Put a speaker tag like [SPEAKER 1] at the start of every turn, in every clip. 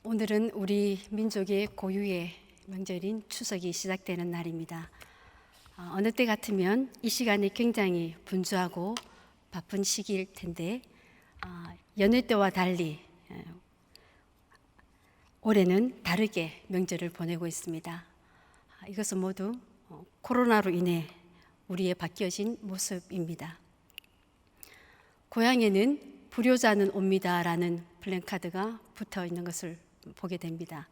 [SPEAKER 1] 오늘은 우리 민족의 고유의 명절인 추석이 시작되는 날입니다. 어느 때 같으면 이 시간이 굉장히 분주하고 바쁜 시기일 텐데 여느 때와 달리 올해는 다르게 명절을 보내고 있습니다. 이것은 모두 코로나로 인해 우리의 바뀌어진 모습입니다. 고향에는 불효자는 옵니다라는 플랜카드가 붙어 있는 것을 보게 됩니다.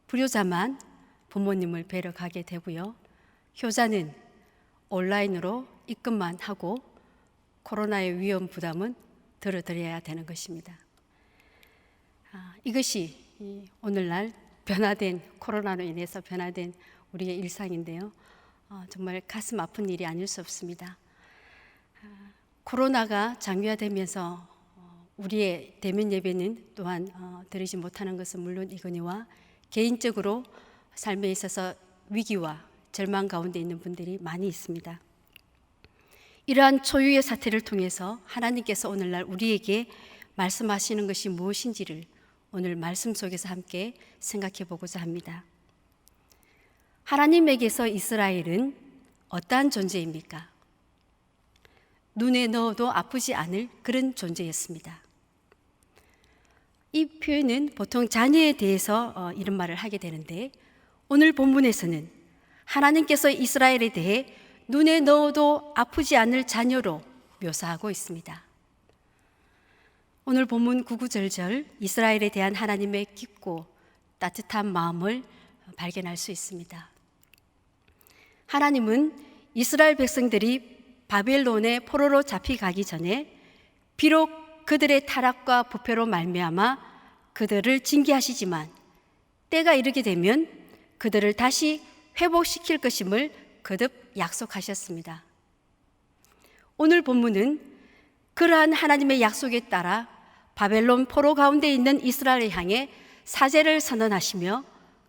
[SPEAKER 1] 불효자만 부모님을 뵈러 가게 되고요. 효자는 온라인으로 입금만 하고 코로나의 위험 부담은 덜어드려야 되는 것입니다. 이것이 오늘날 변화된 코로나로 인해서 변화된 우리의 일상인데요. 정말 가슴 아픈 일이 아닐 수 없습니다. 코로나가 장기화되면서 우리의 대면 예배는 또한 드리지 못하는 것은 물론이거니와 개인적으로 삶에 있어서 위기와 절망 가운데 있는 분들이 많이 있습니다. 이러한 초유의 사태를 통해서 하나님께서 오늘날 우리에게 말씀하시는 것이 무엇인지를 오늘 말씀 속에서 함께 생각해 보고자 합니다. 하나님에게서 이스라엘은 어떠한 존재입니까? 눈에 넣어도 아프지 않을 그런 존재였습니다. 이 표현은 보통 자녀에 대해서 이런 말을 하게 되는데, 오늘 본문에서는 하나님께서 이스라엘에 대해 눈에 넣어도 아프지 않을 자녀로 묘사하고 있습니다. 오늘 본문 9구절절 이스라엘에 대한 하나님의 깊고 따뜻한 마음을 발견할 수 있습니다. 하나님은 이스라엘 백성들이 바벨론의 포로로 잡혀가기 전에 비록 그들의 타락과 부패로 말미암아 그들을 징계하시지만 때가 이르게 되면 그들을 다시 회복시킬 것임을 거듭 약속하셨습니다. 오늘 본문은 그러한 하나님의 약속에 따라 바벨론 포로 가운데 있는 이스라엘을 향해 사죄를 선언하시며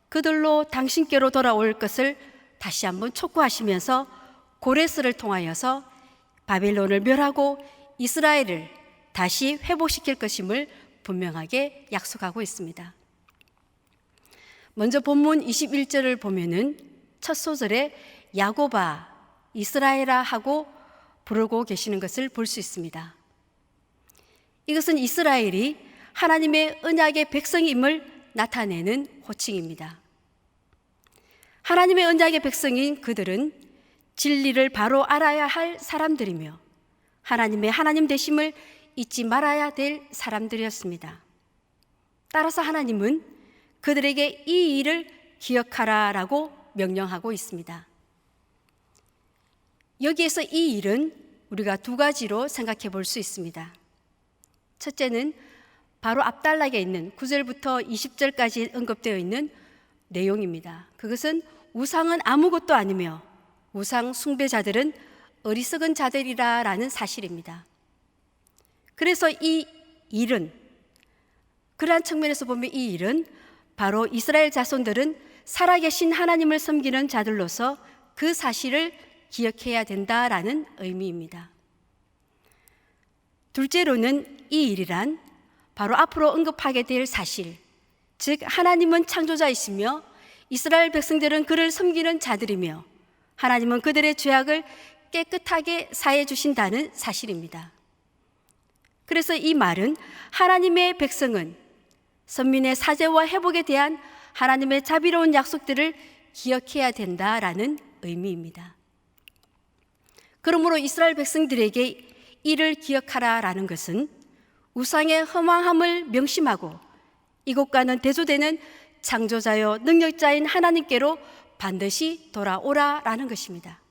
[SPEAKER 1] 그들로 당신께로 돌아올 것을 다시 한번 촉구하시면서 고레스를 통하여서 바벨론을 멸하고 이스라엘을 다시 회복시킬 것임을 분명하게 약속하고 있습니다. 먼저 본문 21절을 보면은 첫 소절에 야곱아, 이스라엘아 하고 부르고 계시는 것을 볼 수 있습니다. 이것은 이스라엘이 하나님의 언약의 백성임을 나타내는 호칭입니다. 하나님의 언약의 백성인 그들은 진리를 바로 알아야 할 사람들이며 하나님의 하나님 되심을 잊지 말아야 될 사람들이었습니다. 따라서 하나님은 그들에게 이 일을 기억하라라고 명령하고 있습니다. 여기에서 이 일은 우리가 두 가지로 생각해 볼 수 있습니다. 첫째는 바로 앞단락에 있는 9절부터 20절까지 언급되어 있는 내용입니다. 그것은 우상은 아무것도 아니며 우상 숭배자들은 어리석은 자들이라는 사실입니다. 그래서 이 일은, 그러한 측면에서 보면 이 일은 바로 이스라엘 자손들은 살아계신 하나님을 섬기는 자들로서 그 사실을 기억해야 된다라는 의미입니다. 둘째로는 이 일이란 바로 앞으로 언급하게 될 사실, 즉 하나님은 창조자이시며 이스라엘 백성들은 그를 섬기는 자들이며 하나님은 그들의 죄악을 깨끗하게 사해 주신다는 사실입니다. 그래서 이 말은 하나님의 백성은 선민의 사죄와 회복에 대한 하나님의 자비로운 약속들을 기억해야 된다라는 의미입니다. 그러므로 이스라엘 백성들에게 이를 기억하라라는 것은 우상의 허망함을 명심하고 이곳과는 대조되는 창조자요 능력자인 하나님께로 반드시 돌아오라라는 것입니다.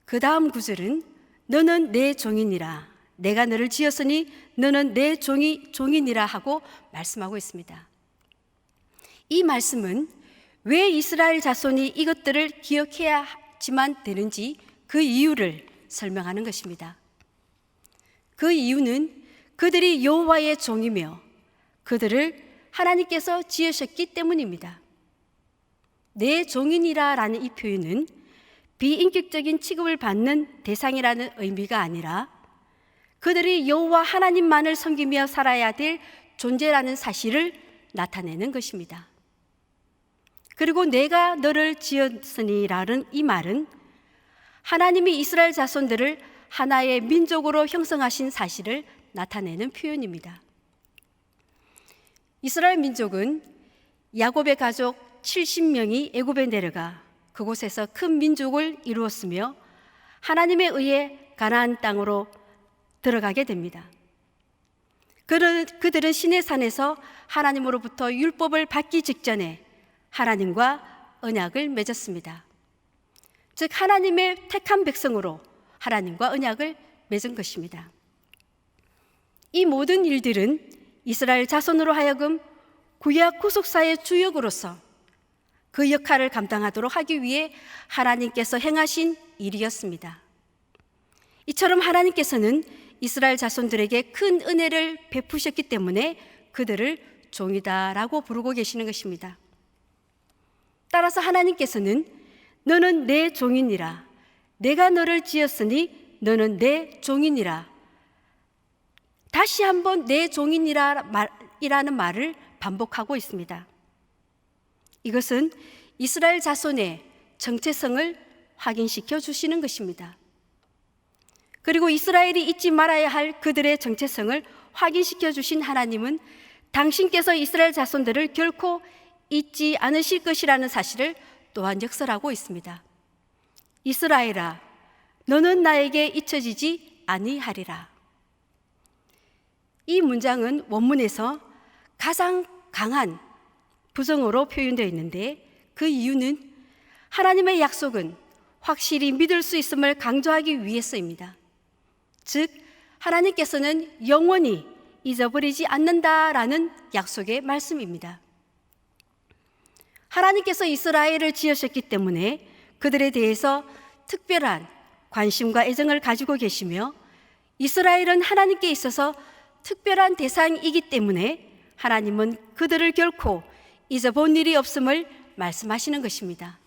[SPEAKER 1] 그 다음 구절은 너는 내 종이니라, 내가 너를 지었으니 너는 내 종이니라 하고 말씀하고 있습니다. 이 말씀은 왜 이스라엘 자손이 이것들을 기억해야지만 되는지 그 이유를 설명하는 것입니다. 그 이유는 그들이 여호와의 종이며 그들을 하나님께서 지으셨기 때문입니다. 내 종이니라라는 이 표현은 비인격적인 취급을 받는 대상이라는 의미가 아니라 그들이 여호와 하나님만을 섬기며 살아야 될 존재라는 사실을 나타내는 것입니다. 그리고 내가 너를 지었으니라는 이 말은 하나님이 이스라엘 자손들을 하나의 민족으로 형성하신 사실을 나타내는 표현입니다. 이스라엘 민족은 야곱의 가족 70명이 애굽에 내려가 그곳에서 큰 민족을 이루었으며 하나님에 의해 가나안 땅으로 들어가게 됩니다. 그들은 시내산에서 하나님으로부터 율법을 받기 직전에 하나님과 언약을 맺었습니다. 즉 하나님의 택한 백성으로 하나님과 언약을 맺은 것입니다. 이 모든 일들은 이스라엘 자손으로 하여금 구약 구속사의 주역으로서 그 역할을 감당하도록 하기 위해 하나님께서 행하신 일이었습니다. 이처럼 하나님께서는 이스라엘 자손들에게 큰 은혜를 베푸셨기 때문에 그들을 종이다라고 부르고 계시는 것입니다. 따라서 하나님께서는 너는 내 종이니라, 내가 너를 지었으니 너는 내 종이니라, 다시 한번 내 종이니라라는 말을 반복하고 있습니다. 이것은 이스라엘 자손의 정체성을 확인시켜 주시는 것입니다. 그리고 이스라엘이 잊지 말아야 할 그들의 정체성을 확인시켜 주신 하나님은 당신께서 이스라엘 자손들을 결코 잊지 않으실 것이라는 사실을 또한 역설하고 있습니다. 이스라엘아, 너는 나에게 잊혀지지 아니하리라. 이 문장은 원문에서 가장 강한 부정어로 표현되어 있는데 그 이유는 하나님의 약속은 확실히 믿을 수 있음을 강조하기 위해서입니다. 즉 하나님께서는 영원히 잊어버리지 않는다라는 약속의 말씀입니다. 하나님께서 이스라엘을 지으셨기 때문에 그들에 대해서 특별한 관심과 애정을 가지고 계시며 이스라엘은 하나님께 있어서 특별한 대상이기 때문에 하나님은 그들을 결코 잊어본 일이 없음을 말씀하시는 것입니다.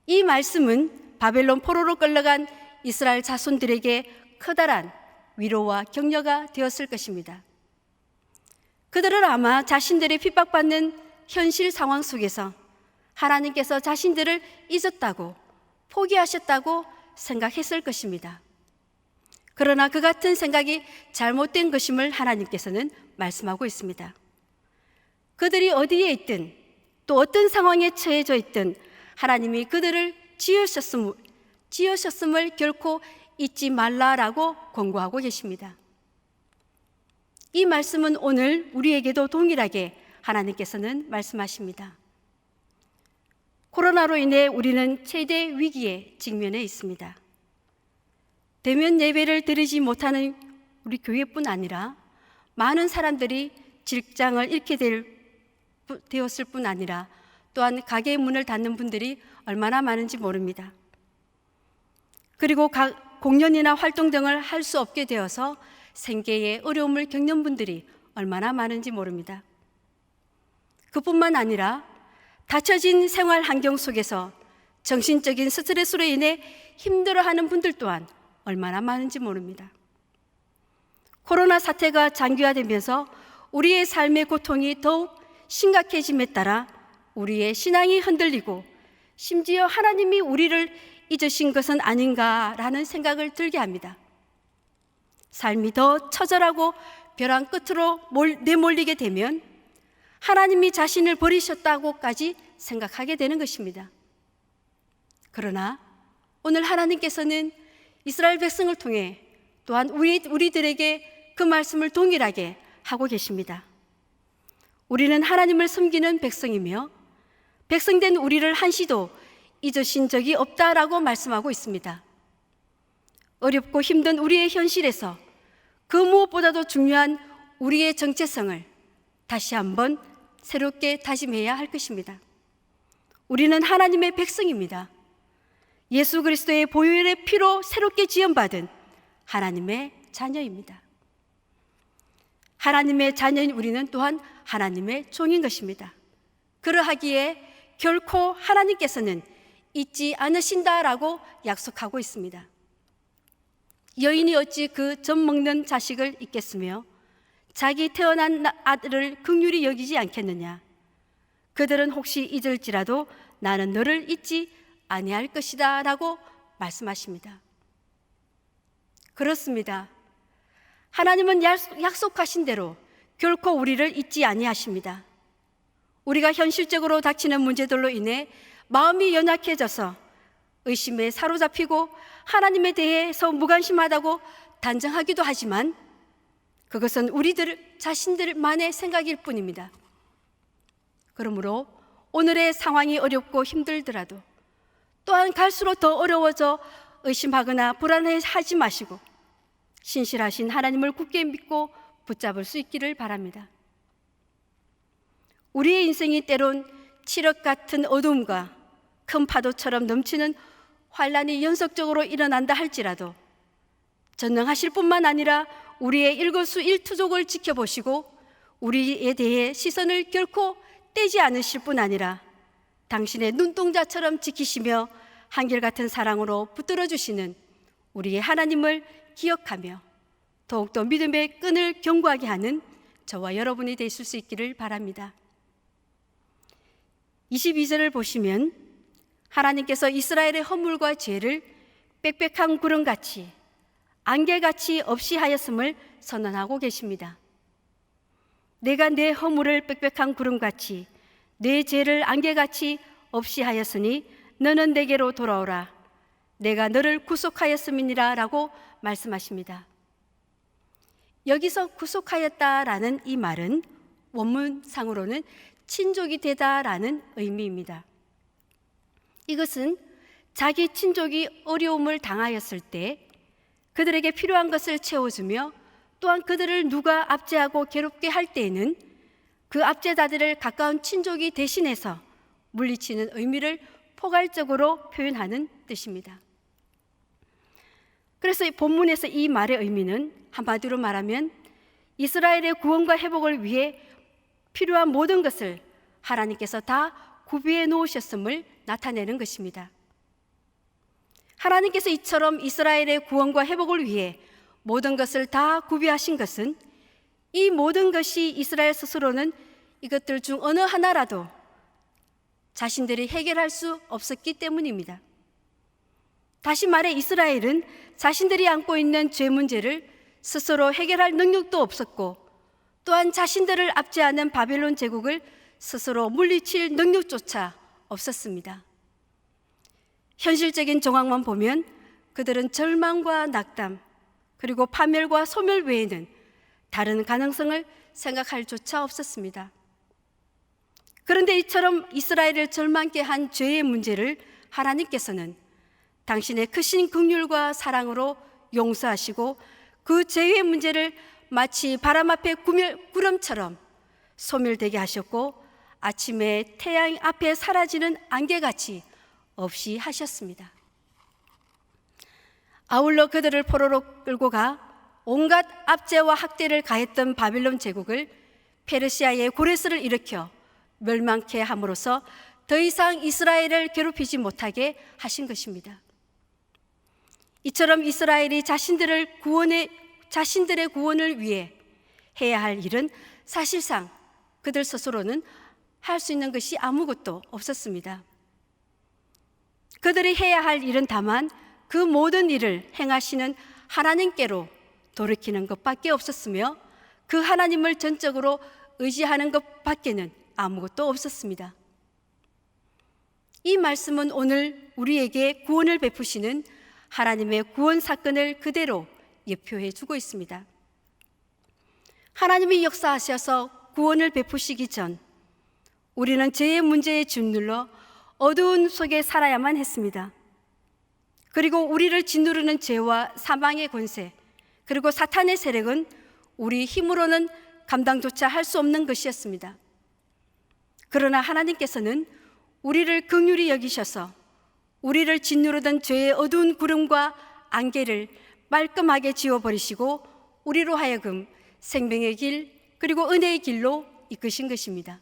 [SPEAKER 1] 이 말씀은 바벨론 포로로 끌려간 이스라엘 자손들에게 커다란 위로와 격려가 되었을 것입니다. 그들은 아마 자신들이 핍박받는 현실 상황 속에서 하나님께서 자신들을 잊었다고, 포기하셨다고 생각했을 것입니다. 그러나 그 같은 생각이 잘못된 것임을 하나님께서는 말씀하고 있습니다. 그들이 어디에 있든 또 어떤 상황에 처해져 있든 하나님이 그들을 지으셨음을 결코 잊지 말라라고 권고하고 계십니다. 이 말씀은 오늘 우리에게도 동일하게 하나님께서는 말씀하십니다. 코로나로 인해 우리는 최대 위기에 직면해 있습니다. 대면 예배를 드리지 못하는 우리 교회뿐 아니라 많은 사람들이 직장을 잃게 되었을 뿐 아니라 또한 가게의 문을 닫는 분들이 얼마나 많은지 모릅니다. 그리고 공연이나 활동 등을 할 수 없게 되어서 생계에 어려움을 겪는 분들이 얼마나 많은지 모릅니다. 그뿐만 아니라 닫혀진 생활 환경 속에서 정신적인 스트레스로 인해 힘들어하는 분들 또한 얼마나 많은지 모릅니다. 코로나 사태가 장기화되면서 우리의 삶의 고통이 더욱 심각해짐에 따라 우리의 신앙이 흔들리고 심지어 하나님이 우리를 잊으신 것은 아닌가라는 생각을 들게 합니다. 삶이 더 처절하고 벼랑 끝으로 내몰리게 되면 하나님이 자신을 버리셨다고까지 생각하게 되는 것입니다. 그러나 오늘 하나님께서는 이스라엘 백성을 통해 또한 우리들에게 그 말씀을 동일하게 하고 계십니다. 우리는 하나님을 섬기는 백성이며 백성된 우리를 한시도 잊으신 적이 없다라고 말씀하고 있습니다. 어렵고 힘든 우리의 현실에서 그 무엇보다도 중요한 우리의 정체성을 다시 한번 새롭게 다짐해야 할 것입니다. 우리는 하나님의 백성입니다. 예수 그리스도의 보혈의 피로 새롭게 지음받은 하나님의 자녀입니다. 하나님의 자녀인 우리는 또한 하나님의 종인 것입니다. 그러하기에 결코 하나님께서는 잊지 않으신다라고 약속하고 있습니다. 여인이 어찌 그 젖 먹는 자식을 잊겠으며 자기 태어난 아들을 긍휼히 여기지 않겠느냐? 그들은 혹시 잊을지라도 나는 너를 잊지 아니할 것이다 라고 말씀하십니다. 그렇습니다. 하나님은 약속하신 대로 결코 우리를 잊지 아니하십니다. 우리가 현실적으로 닥치는 문제들로 인해 마음이 연약해져서 의심에 사로잡히고 하나님에 대해서 무관심하다고 단정하기도 하지만 그것은 우리들 자신들만의 생각일 뿐입니다. 그러므로 오늘의 상황이 어렵고 힘들더라도 또한 갈수록 더 어려워져 의심하거나 불안해하지 마시고 신실하신 하나님을 굳게 믿고 붙잡을 수 있기를 바랍니다. 우리의 인생이 때론 칠흑 같은 어둠과 큰 파도처럼 넘치는 환란이 연속적으로 일어난다 할지라도 전능하실 뿐만 아니라 우리의 일거수일투족을 지켜보시고 우리에 대해 시선을 결코 떼지 않으실 뿐 아니라 당신의 눈동자처럼 지키시며 한결같은 사랑으로 붙들어 주시는 우리의 하나님을 기억하며 더욱더 믿음의 끈을 견고하게 하는 저와 여러분이 되실 수 있기를 바랍니다. 22절을 보시면 하나님께서 이스라엘의 허물과 죄를 빽빽한 구름같이 안개같이 없이 하였음을 선언하고 계십니다. 내가 내 허물을 빽빽한 구름같이 내 죄를 안개같이 없이 하였으니 너는 내게로 돌아오라. 내가 너를 구속하였음이니라 라고 말씀하십니다. 여기서 구속하였다라는 이 말은 원문상으로는 친족이 되다라는 의미입니다. 이것은 자기 친족이 어려움을 당하였을 때 그들에게 필요한 것을 채워주며 또한 그들을 누가 압제하고 괴롭게 할 때에는 그 압제자들을 가까운 친족이 대신해서 물리치는 의미를 포괄적으로 표현하는 뜻입니다. 그래서 본문에서 이 말의 의미는 한마디로 말하면 이스라엘의 구원과 회복을 위해 필요한 모든 것을 하나님께서 다 구비해 놓으셨음을 나타내는 것입니다. 하나님께서 이처럼 이스라엘의 구원과 회복을 위해 모든 것을 다 구비하신 것은 이 모든 것이 이스라엘 스스로는 이것들 중 어느 하나라도 자신들이 해결할 수 없었기 때문입니다. 다시 말해 이스라엘은 자신들이 안고 있는 죄 문제를 스스로 해결할 능력도 없었고 또한 자신들을 압제하는 바벨론 제국을 스스로 물리칠 능력조차 없었습니다. 현실적인 정황만 보면 그들은 절망과 낙담 그리고 파멸과 소멸 외에는 다른 가능성을 생각할 조차 없었습니다. 그런데 이처럼 이스라엘을 절망케 한 죄의 문제를 하나님께서는 당신의 크신 긍휼과 사랑으로 용서하시고 그 죄의 문제를 마치 바람 앞에 구름처럼 소멸되게 하셨고 아침에 태양 앞에 사라지는 안개같이 없이 하셨습니다. 아울러 그들을 포로로 끌고 가 온갖 압제와 학대를 가했던 바빌론 제국을 페르시아의 고레스를 일으켜 멸망케 함으로써 더 이상 이스라엘을 괴롭히지 못하게 하신 것입니다. 이처럼 이스라엘이 자신들의 구원을 위해 해야 할 일은 사실상 그들 스스로는 할 수 있는 것이 아무것도 없었습니다. 그들이 해야 할 일은 다만 그 모든 일을 행하시는 하나님께로 돌이키는 것밖에 없었으며 그 하나님을 전적으로 의지하는 것밖에는 아무것도 없었습니다. 이 말씀은 오늘 우리에게 구원을 베푸시는 하나님의 구원 사건을 그대로 예표해 주고 있습니다. 하나님이 역사하셔서 구원을 베푸시기 전 우리는 죄의 문제에 짓눌러 어두운 속에 살아야만 했습니다. 그리고 우리를 짓누르는 죄와 사망의 권세 그리고 사탄의 세력은 우리 힘으로는 감당조차 할 수 없는 것이었습니다. 그러나 하나님께서는 우리를 긍휼히 여기셔서 우리를 짓누르던 죄의 어두운 구름과 안개를 말끔하게 지워버리시고 우리로 하여금 생명의 길 그리고 은혜의 길로 이끄신 것입니다.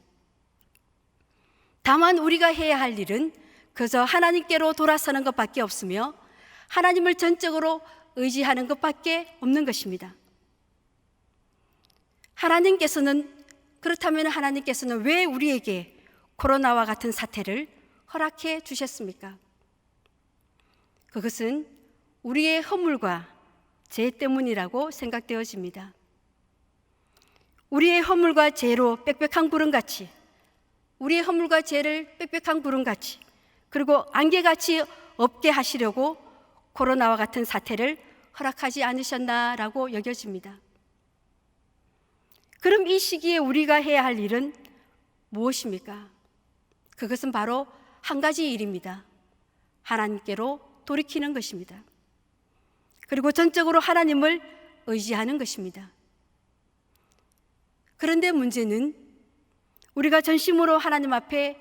[SPEAKER 1] 다만 우리가 해야 할 일은 그저 하나님께로 돌아서는 것밖에 없으며 하나님을 전적으로 의지하는 것밖에 없는 것입니다. 그렇다면 하나님께서는 왜 우리에게 코로나와 같은 사태를 허락해 주셨습니까? 그것은 우리의 허물과 죄 때문이라고 생각되어집니다. 우리의 허물과 죄로 빽빽한 구름같이, 우리의 허물과 죄를 빽빽한 구름같이, 그리고 안개같이 없게 하시려고 코로나와 같은 사태를 허락하지 않으셨나라고 여겨집니다. 그럼 이 시기에 우리가 해야 할 일은 무엇입니까? 그것은 바로 한 가지 일입니다. 하나님께로 돌이키는 것입니다. 그리고 전적으로 하나님을 의지하는 것입니다. 그런데 문제는 우리가 전심으로 하나님 앞에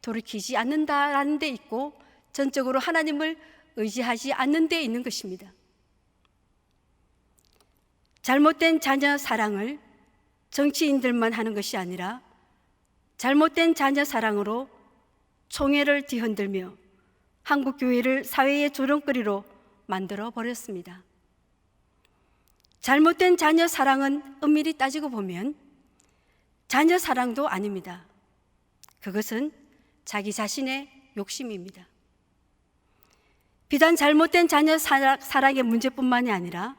[SPEAKER 1] 돌이키지 않는다라는 데 있고, 전적으로 하나님을 의지하지 않는 데 있는 것입니다. 잘못된 자녀 사랑을 정치인들만 하는 것이 아니라 잘못된 자녀 사랑으로 총회를 뒤흔들며 한국 교회를 사회의 조롱거리로 만들어 버렸습니다. 잘못된 자녀 사랑은 엄밀히 따지고 보면 자녀 사랑도 아닙니다. 그것은 자기 자신의 욕심입니다. 비단 잘못된 자녀 사랑의 문제뿐만이 아니라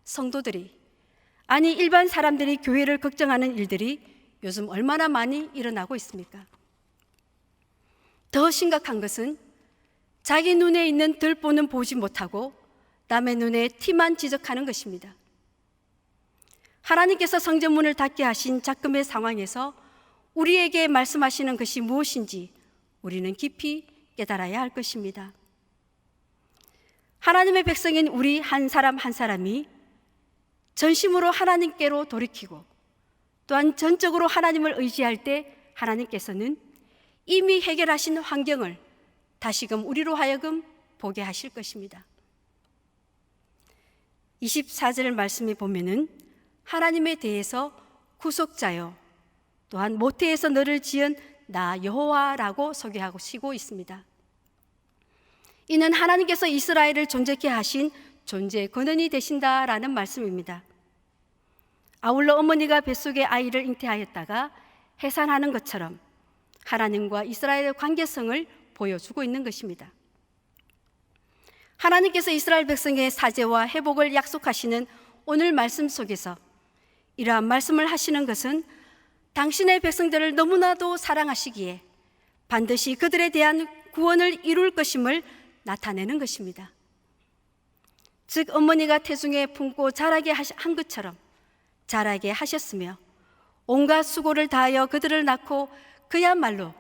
[SPEAKER 1] 성도들이, 아니 일반 사람들이 교회를 걱정하는 일들이 요즘 얼마나 많이 일어나고 있습니까? 더 심각한 것은 자기 눈에 있는 들보는 보지 못하고 남의 눈에 티만 지적하는 것입니다. 하나님께서 성전문을 닫게 하신 작금의 상황에서 우리에게 말씀하시는 것이 무엇인지 우리는 깊이 깨달아야 할 것입니다. 하나님의 백성인 우리 한 사람 한 사람이 전심으로 하나님께로 돌이키고 또한 전적으로 하나님을 의지할 때 하나님께서는 이미 해결하신 환경을 다시금 우리로 하여금 보게 하실 것입니다. 24절 말씀에 보면은 하나님에 대해서 구속자요, 또한 모태에서 너를 지은 나 여호와라고 소개하시고 있습니다. 이는 하나님께서 이스라엘을 존재케 하신 존재의 근원이 되신다라는 말씀입니다. 아울러 어머니가 뱃속에 아이를 잉태하였다가 해산하는 것처럼 하나님과 이스라엘의 관계성을 보여주고 있는 것입니다. 하나님께서 이스라엘 백성의 사죄와 회복을 약속하시는 오늘 말씀 속에서 이러한 말씀을 하시는 것은 당신의 백성들을 너무나도 사랑하시기에 반드시 그들에 대한 구원을 이룰 것임을 나타내는 것입니다. 즉 어머니가 태중에 품고 자라게 한 것처럼 자라게 하셨으며 온갖 수고를 다하여 그들을 낳고 그야말로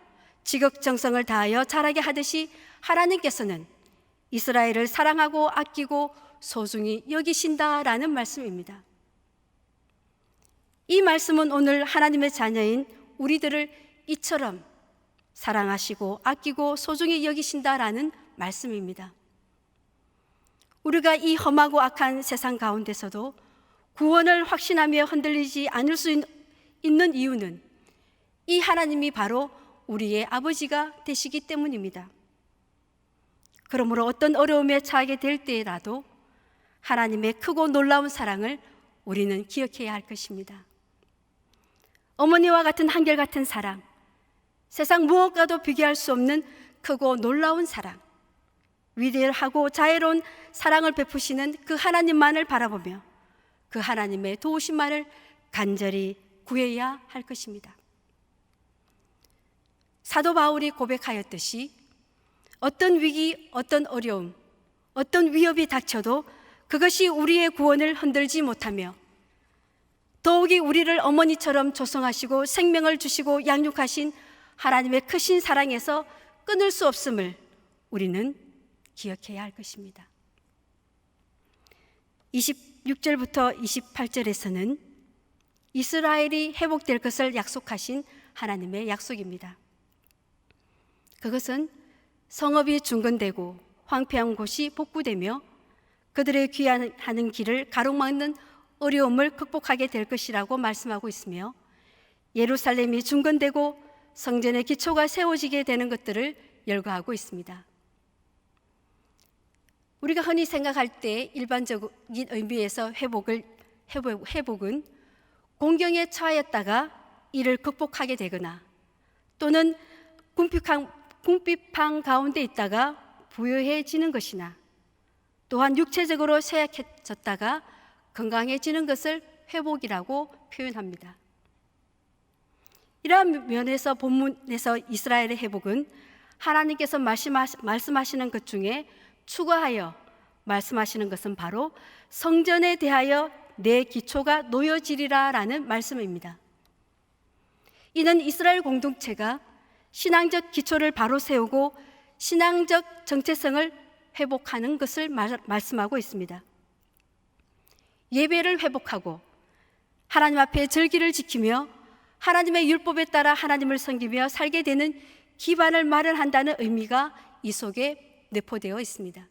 [SPEAKER 1] 지극정성을 다하여 자라게 하듯이 하나님께서는 이스라엘을 사랑하고 아끼고 소중히 여기신다라는 말씀입니다. 이 말씀은 오늘 하나님의 자녀인 우리들을 이처럼 사랑하시고 아끼고 소중히 여기신다라는 말씀입니다. 우리가 이 험하고 악한 세상 가운데서도 구원을 확신하며 흔들리지 않을 수 있는 이유는 이 하나님이 바로 우리의 아버지가 되시기 때문입니다. 그러므로 어떤 어려움에 처하게 될 때라도 하나님의 크고 놀라운 사랑을 우리는 기억해야 할 것입니다. 어머니와 같은 한결같은 사랑, 세상 무엇과도 비교할 수 없는 크고 놀라운 사랑, 위대하고 자애로운 사랑을 베푸시는 그 하나님만을 바라보며 그 하나님의 도우심만을 간절히 구해야 할 것입니다. 사도 바울이 고백하였듯이 어떤 위기, 어떤 어려움, 어떤 위협이 닥쳐도 그것이 우리의 구원을 흔들지 못하며 더욱이 우리를 어머니처럼 조성하시고 생명을 주시고 양육하신 하나님의 크신 사랑에서 끊을 수 없음을 우리는 기억해야 할 것입니다. 26절부터 28절에서는 이스라엘이 회복될 것을 약속하신 하나님의 약속입니다. 그것은 성읍이 중건되고 황폐한 곳이 복구되며 그들의 귀환하는 길을 가로막는 어려움을 극복하게 될 것이라고 말씀하고 있으며 예루살렘이 중건되고 성전의 기초가 세워지게 되는 것들을 열거하고 있습니다. 우리가 흔히 생각할 때 일반적인 의미에서 회복은 공경에 처하였다가 이를 극복하게 되거나 또는 궁핍한 가운데 있다가 부유해지는 것이나 또한 육체적으로 쇠약해졌다가 건강해지는 것을 회복이라고 표현합니다. 이러한 면에서 본문에서 이스라엘의 회복은 하나님께서 말씀하시는 것 중에 추가하여 말씀하시는 것은 바로 성전에 대하여 내 기초가 놓여지리라 라는 말씀입니다. 이는 이스라엘 공동체가 신앙적 기초를 바로 세우고 신앙적 정체성을 회복하는 것을 말씀하고 있습니다. 예배를 회복하고 하나님 앞에 절기를 지키며 하나님의 율법에 따라 하나님을 섬기며 살게 되는 기반을 마련한다는 의미가 이 속에 내포되어 있습니다.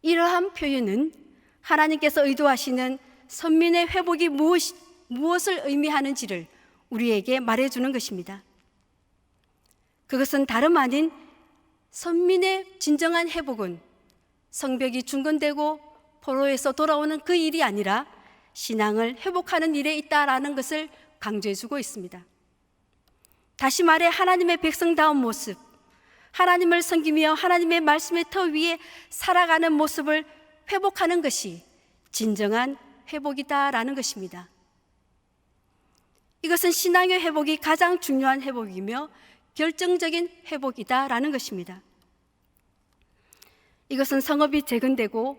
[SPEAKER 1] 이러한 표현은 하나님께서 의도하시는 선민의 회복이 무엇을 의미하는지를 우리에게 말해주는 것입니다. 그것은 다름 아닌 선민의 진정한 회복은 성벽이 중건되고 포로에서 돌아오는 그 일이 아니라 신앙을 회복하는 일에 있다라는 것을 강조해주고 있습니다. 다시 말해 하나님의 백성다운 모습, 하나님을 섬기며 하나님의 말씀의 터 위에 살아가는 모습을 회복하는 것이 진정한 회복이다라는 것입니다. 이것은 신앙의 회복이 가장 중요한 회복이며 결정적인 회복이다라는 것입니다. 이것은 성읍이 재건되고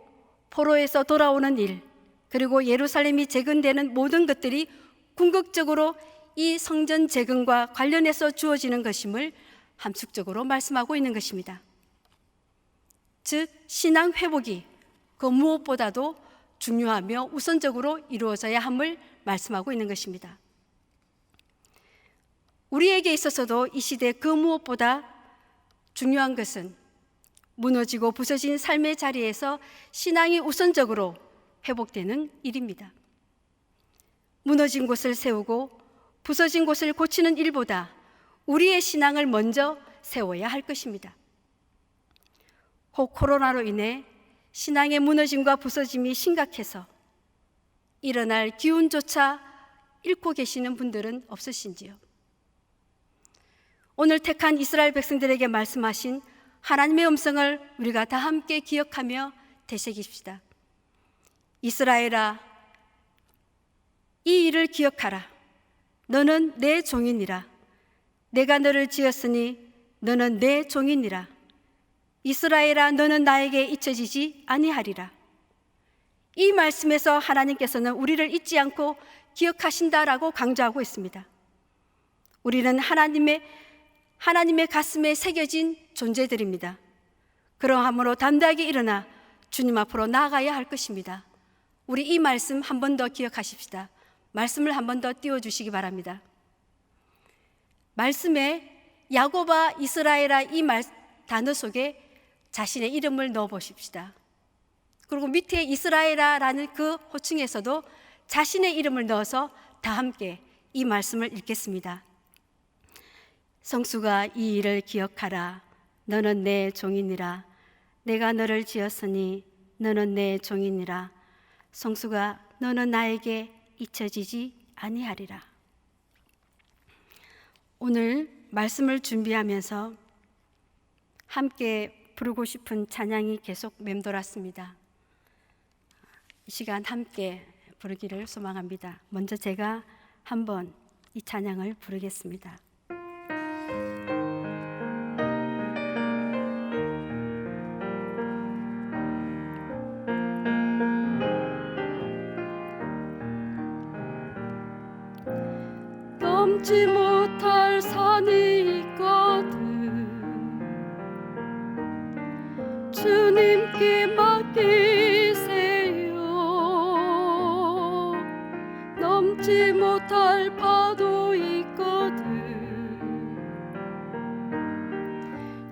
[SPEAKER 1] 포로에서 돌아오는 일, 그리고 예루살렘이 재건되는 모든 것들이 궁극적으로 이 성전 재건과 관련해서 주어지는 것임을 함축적으로 말씀하고 있는 것입니다. 즉 신앙 회복이 그 무엇보다도 중요하며 우선적으로 이루어져야 함을 말씀하고 있는 것입니다. 우리에게 있어서도 이 시대 그 무엇보다 중요한 것은 무너지고 부서진 삶의 자리에서 신앙이 우선적으로 회복되는 일입니다. 무너진 곳을 세우고 부서진 곳을 고치는 일보다 우리의 신앙을 먼저 세워야 할 것입니다. 혹 코로나로 인해 신앙의 무너짐과 부서짐이 심각해서 일어날 기운조차 잃고 계시는 분들은 없으신지요? 오늘 택한 이스라엘 백성들에게 말씀하신 하나님의 음성을 우리가 다 함께 기억하며 되새깁시다. 이스라엘아, 이 일을 기억하라. 너는 내 종이니라. 내가 너를 지었으니 너는 내 종이니라. 이스라엘아, 너는 나에게 잊혀지지 아니하리라. 이 말씀에서 하나님께서는 우리를 잊지 않고 기억하신다라고 강조하고 있습니다. 우리는 하나님의 가슴에 새겨진 존재들입니다. 그러함으로 담대하게 일어나 주님 앞으로 나아가야 할 것입니다. 우리 이 말씀 한 번 더 기억하십시다. 말씀을 한 번 더 띄워주시기 바랍니다. 말씀에 야곱아, 이스라엘아 이 단어 속에 자신의 이름을 넣어 보십시다. 그리고 밑에 이스라엘아라는 그 호칭에서도 자신의 이름을 넣어서 다 함께 이 말씀을 읽겠습니다. 성수가 이 일을 기억하라. 너는 내 종이니라. 내가 너를 지었으니 너는 내 종이니라. 성수가 너는 나에게 잊혀지지 아니하리라. 오늘 말씀을 준비하면서 함께 부르고 싶은 찬양이 계속 맴돌았습니다. 이 시간 함께 부르기를 소망합니다. 먼저 제가 한번 이 찬양을 부르겠습니다. 넘지 못할 산이 있거든 주님께 맡기세요. 넘지 못할 파도 있거든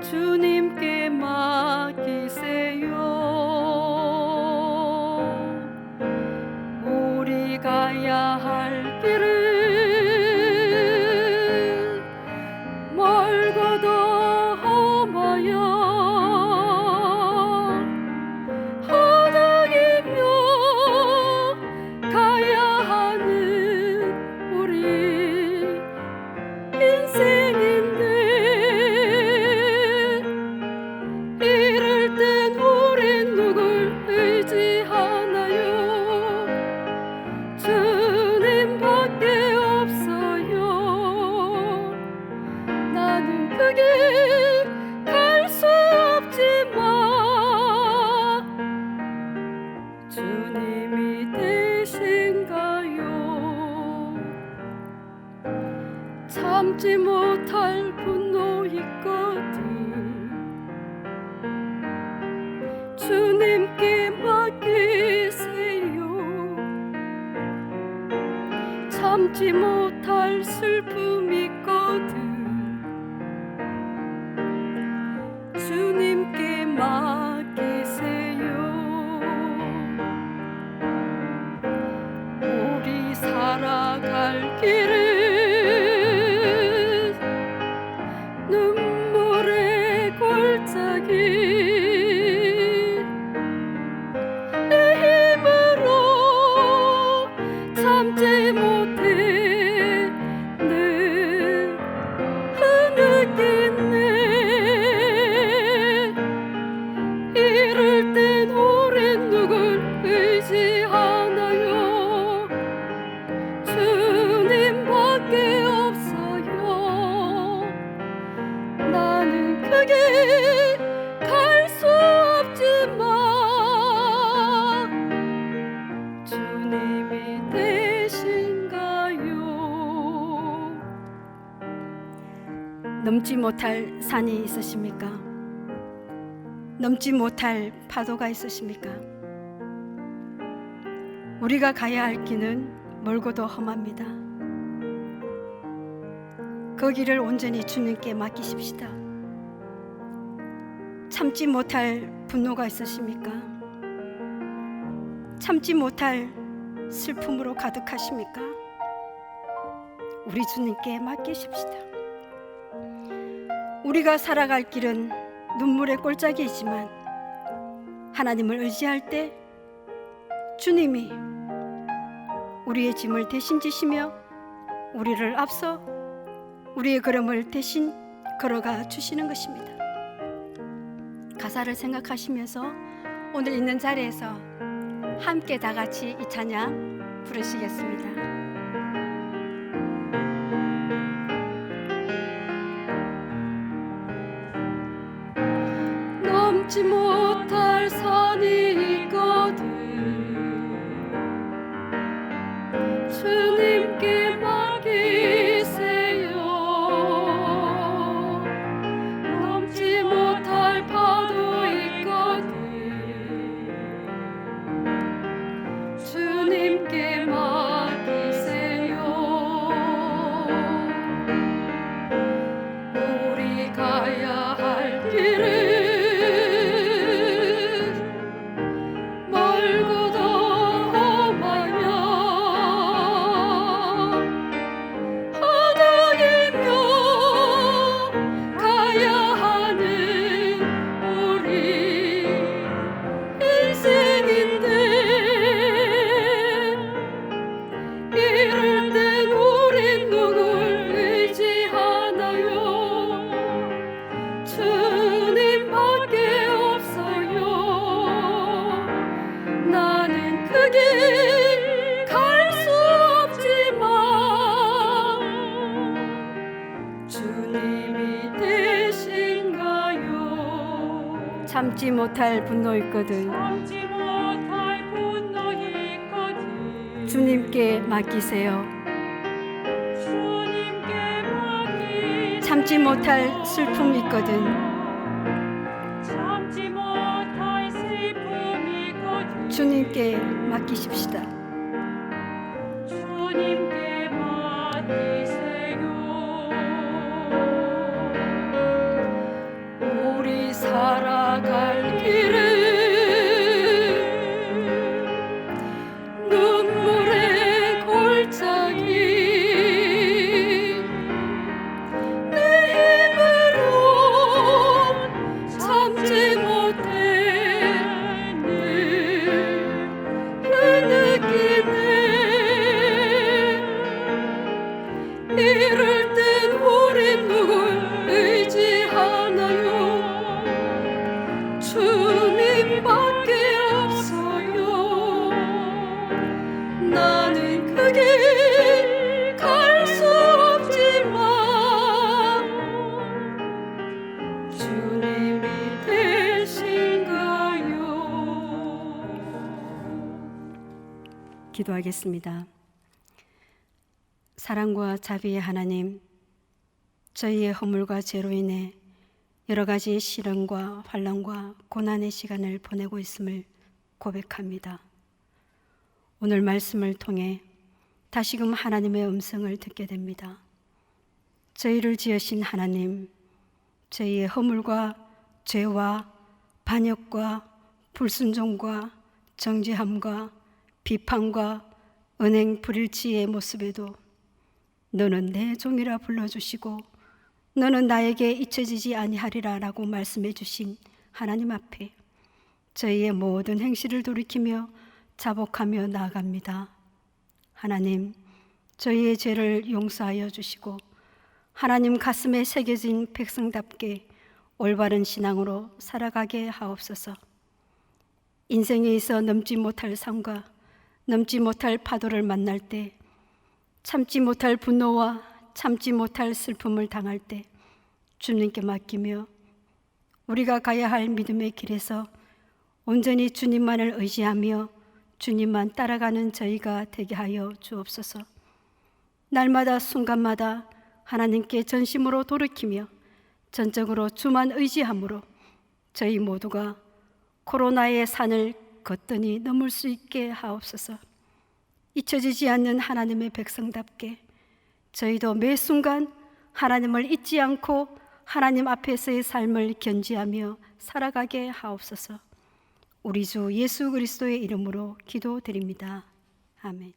[SPEAKER 1] 주님께 맡기세요. 우리 가야 할 길은 멀고도 험하여 허덕이며 가야 하는 주님이 되신가요? 참지 못할 분노 있거든 주님께 맡기세요. 참지 못할 슬픔 있거든 주님께 맡기세요. 우리 살아갈 길은 눈물의 골짜기 내 힘으로 참지 못해 늘 흐느끼네. 이럴 땐 오랜 누굴 의지하나요? 주님밖에 없어요. 나는 크게 갈 수 없지만 주님이 되신가요? 넘지 못할 산이 있으십니까? 넘지 못할 파도가 있으십니까? 우리가 가야 할 길은 멀고도 험합니다. 그 길을 온전히 주님께 맡기십시다. 참지 못할 분노가 있으십니까? 참지 못할 슬픔으로 가득하십니까? 우리 주님께 맡기십시다. 우리가 살아갈 길은 눈물의 골짜기이지만 하나님을 의지할 때 주님이 우리의 짐을 대신 지시며 우리를 앞서 우리의 걸음을 대신 걸어가 주시는 것입니다. 가사를 생각하시면서 오늘 있는 자리에서 함께 다 같이 이 찬양 부르시겠습니다. 넘지 못할 산이 있거든 주님께 맡기세요. 넘지 못할 파도 있거든 주님께 맡기세요. 우리 가야 할 길은 참지 못할 분노 있거든 주님께 맡기세요. 참지 못할 슬픔 있거든 주님께 맡기십시다. 주님께 맡기세요. 우리 살아갈 길은 눈물의 골짜기 내 힘으로 참지 못해 늘 흐느끼네. 기도하겠습니다. 사랑과 자비의 하나님, 저희의 허물과 죄로 인해 여러 가지 시련과 환난과 고난의 시간을 보내고 있음을 고백합니다. 오늘 말씀을 통해 다시금 하나님의 음성을 듣게 됩니다. 저희를 지으신 하나님, 저희의 허물과 죄와 반역과 불순종과 정죄함과 비판과 은행 불일치의 모습에도 너는 내 종이라 불러주시고 너는 나에게 잊혀지지 아니하리라 라고 말씀해 주신 하나님 앞에 저희의 모든 행실을 돌이키며 자복하며 나아갑니다. 하나님, 저희의 죄를 용서하여 주시고 하나님 가슴에 새겨진 백성답게 올바른 신앙으로 살아가게 하옵소서. 인생에 있어 넘지 못할 삶과 넘지 못할 파도를 만날 때, 참지 못할 분노와 참지 못할 슬픔을 당할 때 주님께 맡기며 우리가 가야 할 믿음의 길에서 온전히 주님만을 의지하며 주님만 따라가는 저희가 되게 하여 주옵소서. 날마다 순간마다 하나님께 전심으로 돌이키며 전적으로 주만 의지함으로 저희 모두가 코로나의 산을 걷더니 넘을 수 있게 하옵소서. 잊혀지지 않는 하나님의 백성답게 저희도 매 순간 하나님을 잊지 않고 하나님 앞에서의 삶을 견지하며 살아가게 하옵소서. 우리 주 예수 그리스도의 이름으로 기도드립니다. 아멘.